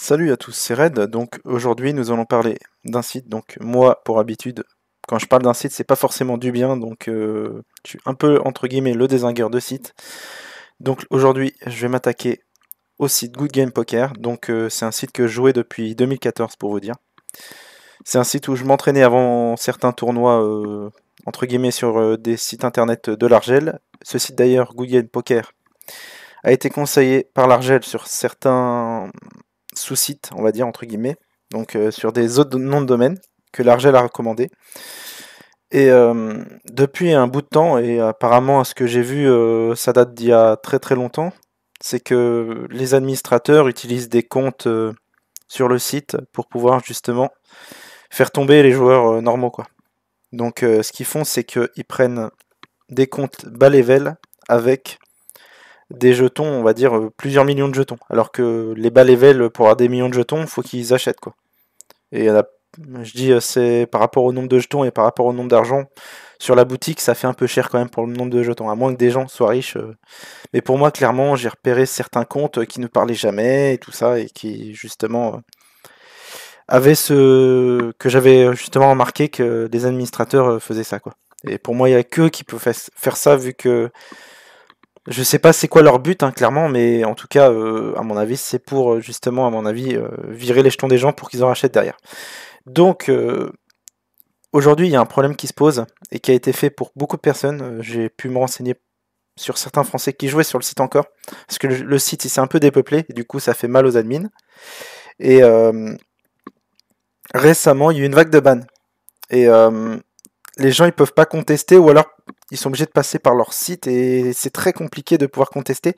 Salut à tous, c'est Red. Donc aujourd'hui, nous allons parler d'un site. Donc moi, pour habitude, quand je parle d'un site, c'est pas forcément du bien. Donc je suis un peu entre guillemets le dézingueur de site. Donc aujourd'hui, je vais m'attaquer au site Good Game Poker. Donc c'est un site que je jouais depuis 2014 pour vous dire. C'est un site où je m'entraînais avant certains tournois entre guillemets sur des sites internet de l'Argel. Ce site d'ailleurs, Good Game Poker, a été conseillé par l'Argel sur certains sous-sites, on va dire, entre guillemets, donc sur des autres noms de domaine que l'Argel a recommandé. Et depuis un bout de temps, et apparemment à ce que j'ai vu, ça date d'il y a très très longtemps, c'est que les administrateurs utilisent des comptes sur le site pour pouvoir justement faire tomber les joueurs normaux, quoi. Donc ce qu'ils font, c'est qu'ils prennent des comptes bas level avec des jetons, on va dire plusieurs millions de jetons. Alors que les bas level, pour avoir des millions de jetons, il faut qu'ils achètent, quoi. Et je dis, c'est par rapport au nombre de jetons et par rapport au nombre d'argent sur la boutique, ça fait un peu cher quand même pour le nombre de jetons, à moins que des gens soient riches. Mais pour moi, clairement, j'ai repéré certains comptes qui ne parlaient jamais et tout ça, et qui justement avaient ce que j'avais justement remarqué que les administrateurs faisaient ça, quoi. Et pour moi, il n'y a qu'eux qui peuvent faire ça, vu que je sais pas c'est quoi leur but, hein, clairement, mais en tout cas, à mon avis, c'est pour justement, à mon avis, virer les jetons des gens pour qu'ils en rachètent derrière. Donc, aujourd'hui, il y a un problème qui se pose et qui a été fait pour beaucoup de personnes. J'ai pu me renseigner sur certains Français qui jouaient sur le site encore, parce que le site il s'est un peu dépeuplé, et du coup, ça fait mal aux admins. Et récemment, il y a eu une vague de ban. Et les gens, ils peuvent pas contester, ou alors ils sont obligés de passer par leur site, et c'est très compliqué de pouvoir contester.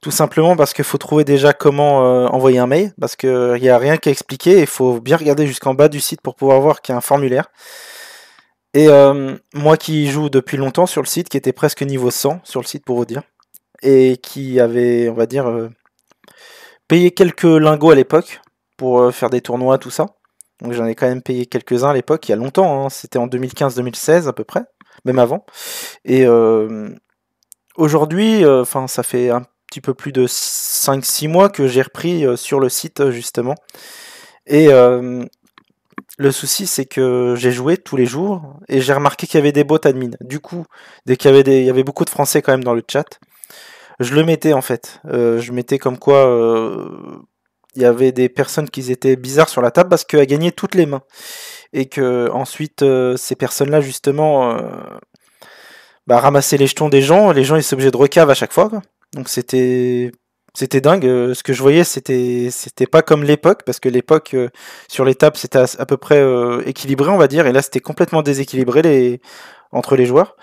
Tout simplement parce qu'il faut trouver déjà comment envoyer un mail, parce qu'il n'y a rien qu'à expliquer, il faut bien regarder jusqu'en bas du site pour pouvoir voir qu'il y a un formulaire. Et moi qui joue depuis longtemps sur le site, qui était presque niveau 100 sur le site pour vous dire, et qui avait, on va dire, payé quelques lingots à l'époque pour faire des tournois, tout ça. Donc j'en ai quand même payé quelques-uns à l'époque, il y a longtemps, hein, c'était en 2015-2016 à peu près, même avant. Et aujourd'hui, enfin ça fait un petit peu plus de 5-6 mois que j'ai repris sur le site justement. Et le souci, c'est que j'ai joué tous les jours et j'ai remarqué qu'il y avait des bots admin. Du coup, dès qu'il y avait il y avait beaucoup de Français quand même dans le chat, je le mettais en fait. Je mettais comme quoi il y avait des personnes qui étaient bizarres sur la table parce qu'elles gagnaient toutes les mains. Et que ensuite, ces personnes-là, justement, ramassaient les jetons des gens. Les gens, ils étaient obligés de recave à chaque fois, quoi. Donc c'était dingue. Ce que je voyais, c'était pas comme l'époque, parce que l'époque sur les tables c'était à peu près équilibré, on va dire, et là c'était complètement déséquilibré entre les joueurs.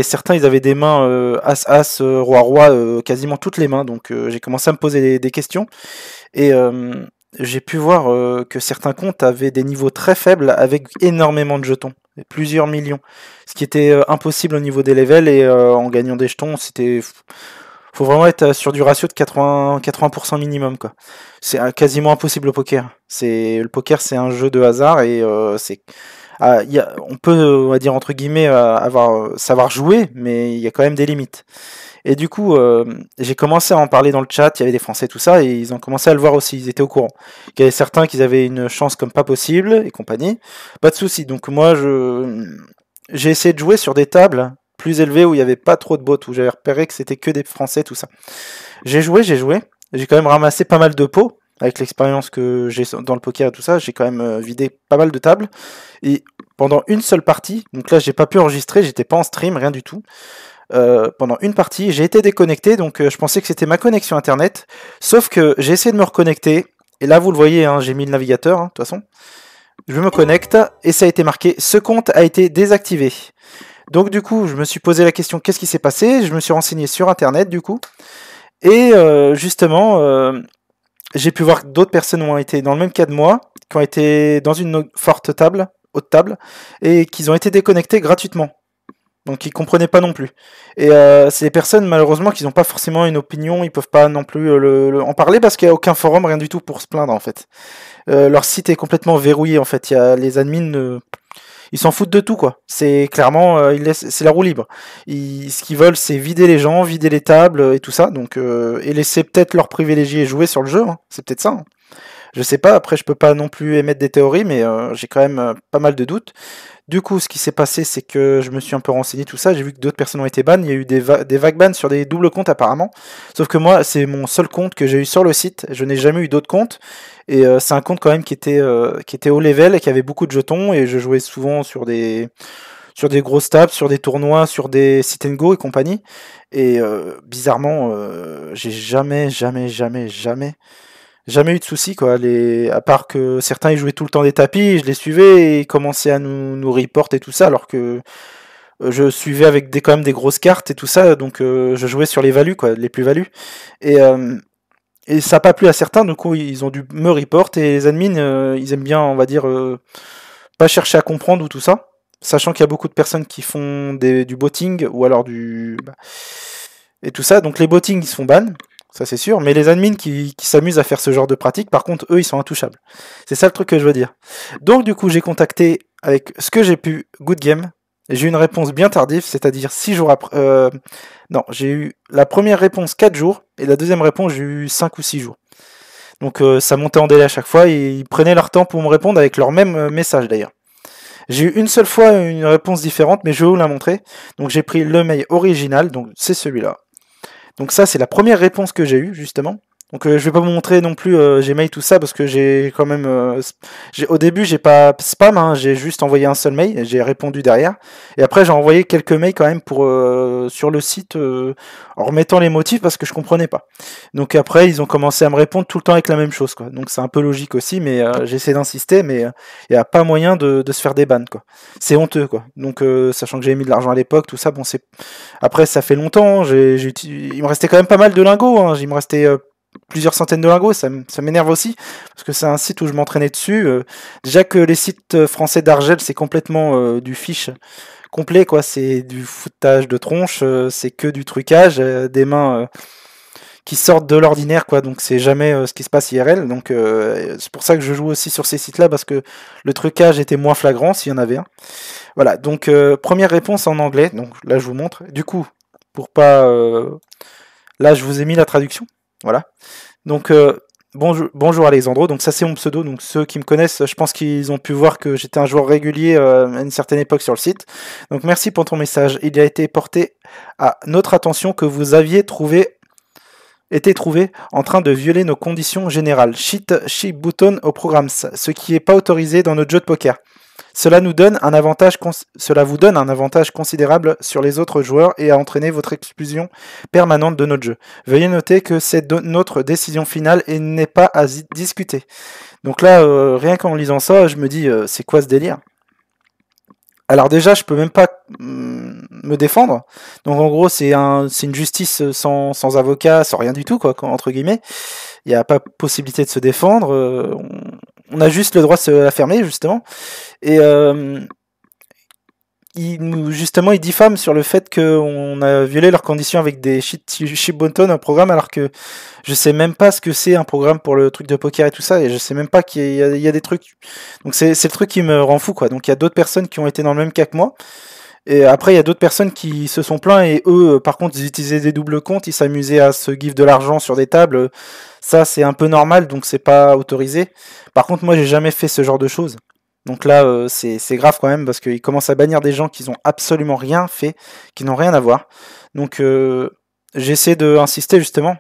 Certains, ils avaient des mains as as, roi roi, quasiment toutes les mains. Donc j'ai commencé à me poser des questions, et j'ai pu voir que certains comptes avaient des niveaux très faibles avec énormément de jetons, plusieurs millions, ce qui était impossible au niveau des levels, et en gagnant des jetons, faut vraiment être sur du ratio de 80% minimum, quoi. C'est quasiment impossible au poker. Le poker, c'est un jeu de hasard, et on peut, on va dire entre guillemets, savoir jouer, mais il y a quand même des limites. Et du coup, j'ai commencé à en parler dans le chat. Il y avait des Français, tout ça, et ils ont commencé à le voir aussi. Ils étaient au courant. Il y avait certains qui avaient une chance comme pas possible et compagnie. Pas de souci. Donc moi, j'ai essayé de jouer sur des tables plus élevées où il n'y avait pas trop de bots, où j'avais repéré que c'était que des Français, tout ça. J'ai joué. J'ai quand même ramassé pas mal de pots. Avec l'expérience que j'ai dans le poker et tout ça, j'ai quand même vidé pas mal de tables. Et pendant une seule partie, donc là j'ai pas pu enregistrer, j'étais pas en stream, rien du tout. Pendant une partie, j'ai été déconnecté, donc je pensais que c'était ma connexion internet. Sauf que j'ai essayé de me reconnecter, et là vous le voyez, hein, j'ai mis le navigateur, hein, de toute façon. Je me connecte, et ça a été marqué, ce compte a été désactivé. Donc du coup, je me suis posé la question, qu'est-ce qui s'est passé? Je me suis renseigné sur internet, du coup. Et justement, j'ai pu voir que d'autres personnes ont été dans le même cas de moi, qui ont été dans une haute table, et qui ont été déconnectés gratuitement. Donc ils comprenaient pas non plus. Et c'est des personnes malheureusement qui n'ont pas forcément une opinion, ils peuvent pas non plus en parler parce qu'il n'y a aucun forum, rien du tout pour se plaindre en fait. Leur site est complètement verrouillé en fait. Les admins, ils s'en foutent de tout, quoi. C'est clairement, c'est la roue libre. Ce qu'ils veulent, c'est vider les gens, vider les tables et tout ça. Donc, et laisser peut-être leurs privilégiés jouer sur le jeu. Hein. C'est peut-être ça. Hein. Je sais pas. Après, je peux pas non plus émettre des théories, mais j'ai quand même pas mal de doutes. Du coup, ce qui s'est passé, c'est que je me suis un peu renseigné tout ça. J'ai vu que d'autres personnes ont été bannes. Il y a eu des vagues bannes sur des doubles comptes apparemment. Sauf que moi, c'est mon seul compte que j'ai eu sur le site. Je n'ai jamais eu d'autres comptes. Et c'est un compte quand même qui était haut level et qui avait beaucoup de jetons. Et je jouais souvent sur des grosses tables, sur des tournois, sur des sit and go et compagnie. Et bizarrement, j'ai jamais eu de soucis, quoi. À part que certains ils jouaient tout le temps des tapis, je les suivais et ils commençaient à nous report et tout ça, alors que je suivais avec quand même des grosses cartes et tout ça, donc je jouais sur les values, quoi, les plus-values. Et, et ça n'a pas plu à certains, du coup ils ont dû me report et les admins, ils aiment bien, on va dire, pas chercher à comprendre ou tout ça. Sachant qu'il y a beaucoup de personnes qui font du botting ou alors et tout ça, donc les bottings ils se font ban, ça c'est sûr, mais les admins qui s'amusent à faire ce genre de pratique, par contre, eux, ils sont intouchables. C'est ça le truc que je veux dire. Donc du coup, j'ai contacté avec ce que j'ai pu Good Game. J'ai eu une réponse bien tardive, c'est-à-dire 6 jours après... non, j'ai eu la première réponse 4 jours, et la deuxième réponse, j'ai eu 5 ou 6 jours. Donc ça montait en délai à chaque fois, et ils prenaient leur temps pour me répondre avec leur même message d'ailleurs. J'ai eu une seule fois une réponse différente, mais je vais vous la montrer. Donc j'ai pris le mail original, donc c'est celui-là. Donc ça, c'est la première réponse que j'ai eue, justement. Donc je vais pas vous montrer non plus Gmail tout ça parce que j'ai quand même au début j'ai pas spam, hein, j'ai juste envoyé un seul mail et j'ai répondu derrière. Et après j'ai envoyé quelques mails quand même pour sur le site en remettant les motifs parce que je comprenais pas. Donc après ils ont commencé à me répondre tout le temps avec la même chose, quoi. Donc c'est un peu logique aussi, mais j'essaie d'insister, mais il y a pas moyen de se faire des bans, quoi. C'est honteux, quoi. Donc sachant que j'avais mis de l'argent à l'époque, tout ça, bon c'est après ça fait longtemps, il me restait quand même pas mal de lingots, hein. Il me restait plusieurs centaines de lingots, ça m'énerve aussi, parce que c'est un site où je m'entraînais dessus. Déjà que les sites français d'Argel, c'est complètement du fiche complet, quoi. C'est du foutage de tronche, c'est que du trucage, des mains qui sortent de l'ordinaire, quoi. Donc c'est jamais ce qui se passe IRL. Donc c'est pour ça que je joue aussi sur ces sites-là, parce que le trucage était moins flagrant, s'il y en avait un. Voilà, donc première réponse en anglais, donc là je vous montre. Du coup, pour pas... là je vous ai mis la traduction. Voilà. Donc bonjour Alexandro, donc ça c'est mon pseudo, donc ceux qui me connaissent, je pense qu'ils ont pu voir que j'étais un joueur régulier à une certaine époque sur le site. Donc merci pour ton message. Il a été porté à notre attention que vous aviez été trouvé en train de violer nos conditions générales. Cheat button au programme, ce qui n'est pas autorisé dans notre jeu de poker. Cela vous donne un avantage considérable sur les autres joueurs et a entraîné votre exclusion permanente de notre jeu. Veuillez noter que c'est notre décision finale et n'est pas à discuter. Donc là, rien qu'en lisant ça, je me dis, c'est quoi ce délire? Alors déjà, je peux même pas me défendre. Donc en gros, c'est une justice sans avocat, sans rien du tout, quoi, entre guillemets. Il n'y a pas possibilité de se défendre. On a juste le droit de se la fermer, justement. Et justement, ils diffament sur le fait qu'on a violé leurs conditions avec des chip buttons au programme, alors que je sais même pas ce que c'est un programme pour le truc de poker et tout ça, et je sais même pas qu'il y a des trucs. Donc c'est le truc qui me rend fou, quoi. Donc il y a d'autres personnes qui ont été dans le même cas que moi. Et après, il y a d'autres personnes qui se sont plaints et eux, par contre, ils utilisaient des doubles comptes, ils s'amusaient à se give de l'argent sur des tables. Ça, c'est un peu normal, donc c'est pas autorisé. Par contre, moi, j'ai jamais fait ce genre de choses. Donc là, c'est grave quand même, parce qu'ils commencent à bannir des gens qui n'ont absolument rien fait, qui n'ont rien à voir. Donc j'essaie d'insister justement.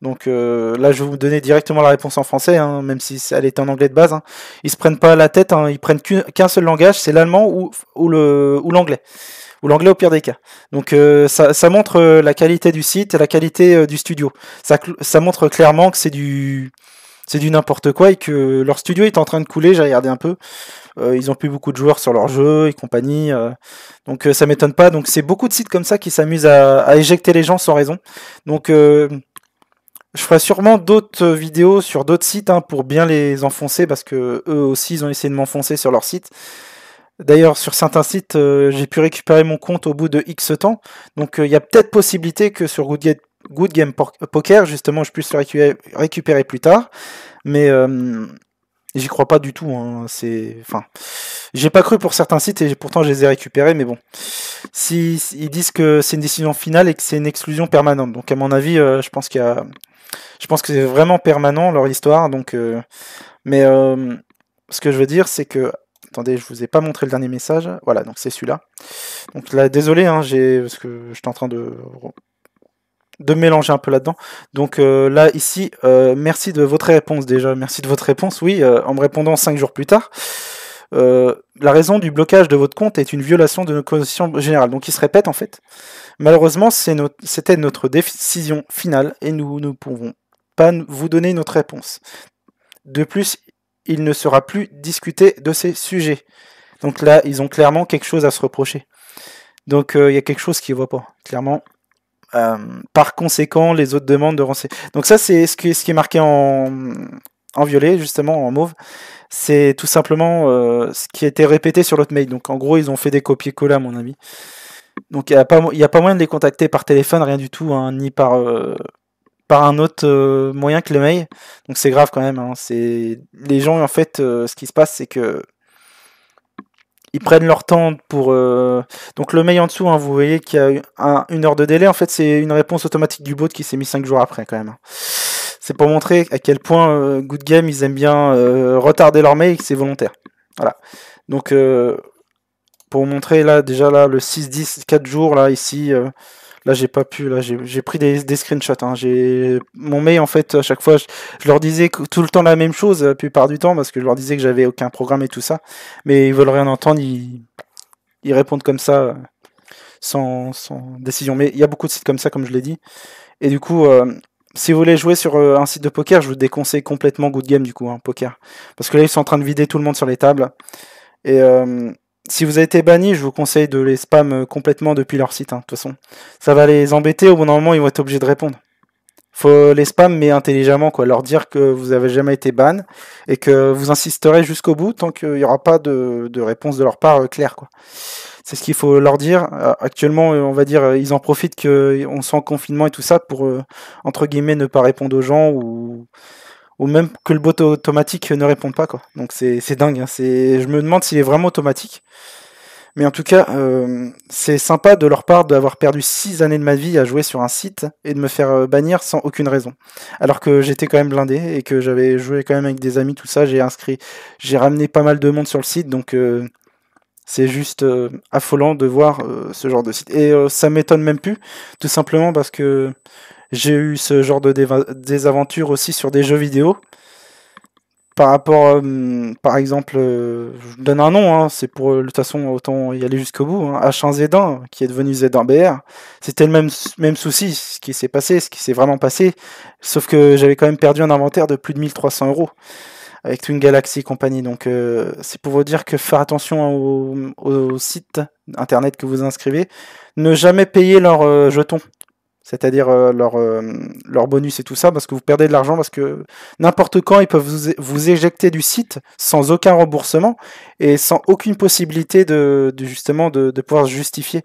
Donc là, je vais vous donner directement la réponse en français, hein, même si elle est en anglais de base. Hein. Ils se prennent pas la tête, hein, ils prennent qu'un seul langage, c'est l'allemand ou l'anglais. Ou l'anglais au pire des cas. Donc ça montre la qualité du site et la qualité du studio. Ça montre clairement que c'est du n'importe quoi et que leur studio est en train de couler. J'ai regardé un peu. Ils ont plus beaucoup de joueurs sur leur jeu et compagnie. Donc ça m'étonne pas. Donc c'est beaucoup de sites comme ça qui s'amusent à éjecter les gens sans raison. Donc je ferai sûrement d'autres vidéos sur d'autres sites hein, pour bien les enfoncer parce que eux aussi ils ont essayé de m'enfoncer sur leur site. D'ailleurs sur certains sites j'ai pu récupérer mon compte au bout de X temps. Donc il y a peut-être possibilité que sur Good Game Poker justement je puisse le récupérer plus tard. Mais Et j'y crois pas du tout, hein. Enfin, j'ai pas cru pour certains sites et pourtant je les ai récupérés, mais bon. Si ils disent que c'est une décision finale et que c'est une exclusion permanente, donc à mon avis, je pense que c'est vraiment permanent leur histoire. Donc, mais ce que je veux dire, c'est que attendez, je vous ai pas montré le dernier message. Voilà, donc c'est celui-là. Donc là, désolé, hein, parce que j'étais en train de mélanger un peu là-dedans. Donc là, ici, merci de votre réponse déjà. Merci de votre réponse, oui, en me répondant 5 jours plus tard. La raison du blocage de votre compte est une violation de nos conditions générales. Donc il se répète en fait. Malheureusement, c'était notre décision finale et nous ne pouvons pas vous donner notre réponse. De plus, il ne sera plus discuté de ces sujets. Donc là, ils ont clairement quelque chose à se reprocher. Donc il y a quelque chose qu'ils ne voient pas, clairement. Par conséquent, les autres demandent de renseigner. Donc ça, c'est ce qui est marqué en violet, justement, en mauve. C'est tout simplement ce qui a été répété sur l'autre mail. Donc en gros, ils ont fait des copier-coller, à mon avis. Donc il n'y a pas moyen de les contacter par téléphone, rien du tout, hein, ni par un autre moyen que le mail. Donc c'est grave quand même. Hein. C'est les gens, en fait, ce qui se passe, c'est que ils prennent leur temps pour... Donc le mail en dessous, hein, vous voyez qu'il y a une heure de délai. En fait, c'est une réponse automatique du bot qui s'est mis 5 jours après quand même. Hein. C'est pour montrer à quel point Good Game, ils aiment bien retarder leur mail et que c'est volontaire. Voilà. Donc pour montrer là, déjà là, le 6-10, 4 jours, là, ici... Là, j'ai pas pu. Là, j'ai pris des screenshots. Hein. Mon mail, en fait, à chaque fois, je leur disais tout le temps la même chose, la plupart du temps, parce que je leur disais que j'avais aucun programme et tout ça. Mais ils veulent rien entendre. Ils répondent comme ça, sans décision. Mais il y a beaucoup de sites comme ça, comme je l'ai dit. Et du coup, si vous voulez jouer sur un site de poker, je vous déconseille complètement Good Game, du coup, hein, poker. Parce que là, ils sont en train de vider tout le monde sur les tables. Et si vous avez été banni, je vous conseille de les spam complètement depuis leur site. Hein, de toute façon, ça va les embêter. Au bout d'un moment, ils vont être obligés de répondre. Faut les spam, mais intelligemment, quoi. Leur dire que vous avez jamais été ban et que vous insisterez jusqu'au bout tant qu'il n'y aura pas de réponse de leur part claire, quoi. C'est ce qu'il faut leur dire. Actuellement, on va dire, ils en profitent qu'on soit en confinement et tout ça pour, entre guillemets, ne pas répondre aux gens ou même que le bot automatique ne réponde pas, quoi. Donc c'est dingue. Hein. Je me demande s'il est vraiment automatique. Mais en tout cas, c'est sympa de leur part d'avoir perdu 6 années de ma vie à jouer sur un site et de me faire bannir sans aucune raison. Alors que j'étais quand même blindé et que j'avais joué quand même avec des amis, tout ça. J'ai ramené pas mal de monde sur le site, donc c'est juste affolant de voir ce genre de site. Et ça m'étonne même plus, tout simplement parce que j'ai eu ce genre de désaventure aussi sur des jeux vidéo. Par rapport, par exemple, je donne un nom, hein, c'est pour, de toute façon, autant y aller jusqu'au bout, hein, H1Z1, qui est devenu Z1BR, c'était le même souci, ce qui s'est passé, ce qui s'est vraiment passé, sauf que j'avais quand même perdu un inventaire de plus de 1 300 euros avec Twin Galaxy et compagnie, donc c'est pour vous dire que faire attention aux sites internet que vous inscrivez, ne jamais payer leurs jetons. C'est-à-dire leur bonus et tout ça, parce que vous perdez de l'argent, parce que n'importe quand, ils peuvent vous éjecter du site sans aucun remboursement et sans aucune possibilité justement de pouvoir se justifier.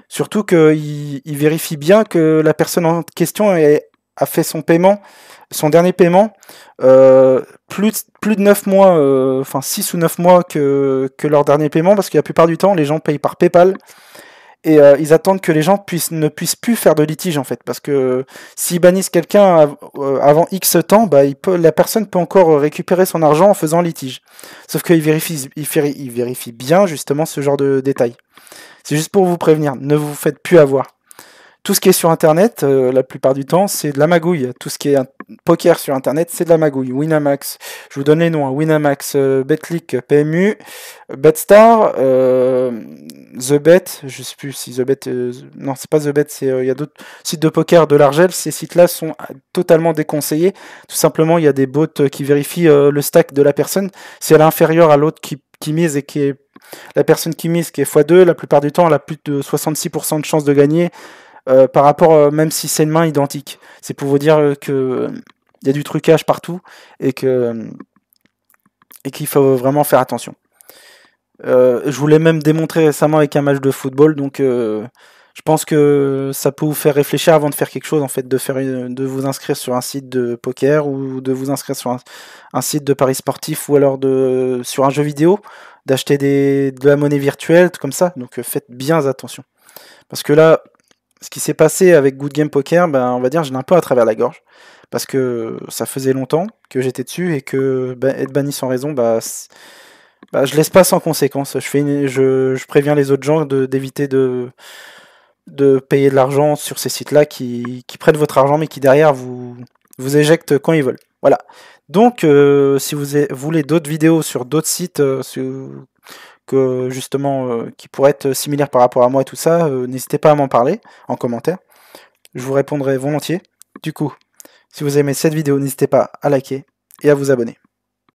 Surtout qu'ils vérifient bien que la personne en question a fait son paiement, son dernier paiement, plus de 9 mois, enfin 6 ou 9 mois que leur dernier paiement, parce que la plupart du temps, les gens payent par PayPal. Et ils attendent que les gens ne puissent plus faire de litige en fait, parce que s'ils bannissent quelqu'un avant X temps, bah, la personne peut encore récupérer son argent en faisant litige. Sauf qu'ils vérifient bien justement ce genre de détails. C'est juste pour vous prévenir, ne vous faites plus avoir. Tout ce qui est sur Internet, la plupart du temps, c'est de la magouille. Tout ce qui est poker sur Internet, c'est de la magouille. Winamax, je vous donne les noms. Hein. Winamax, Betclic, PMU, Betstar, TheBet, je sais plus si TheBet... non, c'est pas TheBet, il y a d'autres sites de poker de l'Argel. Ces sites-là sont totalement déconseillés. Tout simplement, il y a des bots qui vérifient le stack de la personne. Si elle est inférieure à l'autre qui mise et qui est... La personne qui mise, qui est x2, la plupart du temps, elle a plus de 66% de chances de gagner. Par rapport, même si c'est une main identique. C'est pour vous dire que il y a du trucage partout et qu'il faut vraiment faire attention. Je vous l'ai même démontré récemment avec un match de football, donc Je pense que ça peut vous faire réfléchir avant de faire quelque chose, en fait, de vous inscrire sur un site de poker ou de vous inscrire sur un site de paris sportif ou alors sur un jeu vidéo, d'acheter de la monnaie virtuelle, comme ça. Donc faites bien attention. Parce que là, ce qui s'est passé avec Good Game Poker, ben, on va dire, je l'ai un peu à travers la gorge. Parce que ça faisait longtemps que j'étais dessus et que être banni sans raison, bah, je laisse pas sans conséquence. Je préviens les autres gens d'éviter de payer de l'argent sur ces sites-là qui prennent votre argent mais qui derrière vous éjectent quand ils veulent. Voilà. Donc, si vous voulez d'autres vidéos sur d'autres sites que justement qui pourraient être similaires par rapport à moi et tout ça, n'hésitez pas à m'en parler en commentaire. Je vous répondrai volontiers. Du coup, si vous aimez cette vidéo, n'hésitez pas à liker et à vous abonner.